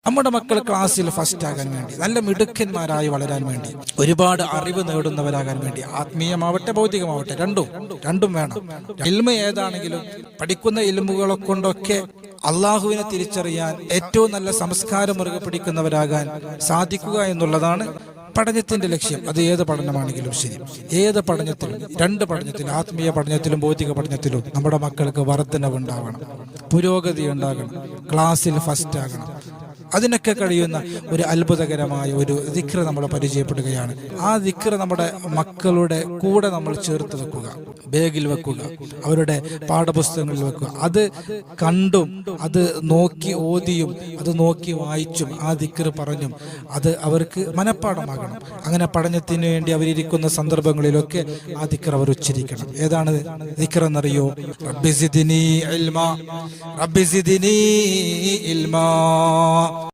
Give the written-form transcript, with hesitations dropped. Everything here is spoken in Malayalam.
നമ്മുടെ മക്കൾ ക്ലാസ്സിൽ ഫസ്റ്റ് ആകാൻ വേണ്ടി, നല്ല മിടുക്കന്മാരായി വളരാൻ വേണ്ടി, ഒരുപാട് അറിവ് നേടുന്നവരാകാൻ വേണ്ടി, ആത്മീയമാവട്ടെ ഭൗതികമാവട്ടെ രണ്ടും വേണം. ഇൽമ് ഏതാണെങ്കിലും പഠിക്കുന്ന ഇൽമുകളെ കൊണ്ടൊക്കെ അള്ളാഹുവിനെ തിരിച്ചറിയാൻ, ഏറ്റവും നല്ല സംസ്കാരം മുറുകെ പിടിക്കുന്നവരാകാൻ സാധിക്കുക എന്നുള്ളതാണ് പഠനത്തിന്റെ ലക്ഷ്യം. അത് ഏത് പഠനമാണെങ്കിലും ശരി, ഏത് പഠനത്തിലും, രണ്ട് പഠനത്തിലും, ആത്മീയ പഠനത്തിലും ഭൗതിക പഠനത്തിലും നമ്മുടെ മക്കൾക്ക് വർധനവുണ്ടാവണം, പുരോഗതി ഉണ്ടാകണം, ക്ലാസ്സിൽ ഫസ്റ്റ് ആകണം. അതിനൊക്കെ കഴിയുന്ന ഒരു അത്ഭുതകരമായ ഒരു ദിക്ർ നമ്മൾ പരിചയപ്പെടുകയാണ്. ആ ദിക്ർ നമ്മുടെ മക്കളുടെ കൂടെ നമ്മൾ ചേർത്ത് വെക്കുക, ബാഗിൽ വെക്കുക, അവരുടെ പാഠപുസ്തകങ്ങളിൽ വെക്കുക. അത് കണ്ടും അത് നോക്കി ഓതിയും അത് നോക്കി വായിച്ചും ആ ദിക്ർ പറഞ്ഞും അത് അവർക്ക് മനഃപ്പാഠമാകണം. അങ്ങനെ പഠനത്തിന് വേണ്ടി അവരിയ്ക്കുന്ന സന്ദർഭങ്ങളിലൊക്കെ ആ ദിക്ർ അവർ ഉച്ചരിക്കണം. ഏതാണ് ദിക്ർ എന്നറിയോ? റബ്ബി സിദ്നി ഇൽമാ, റബ്ബി സിദ്നി ഇൽമാ.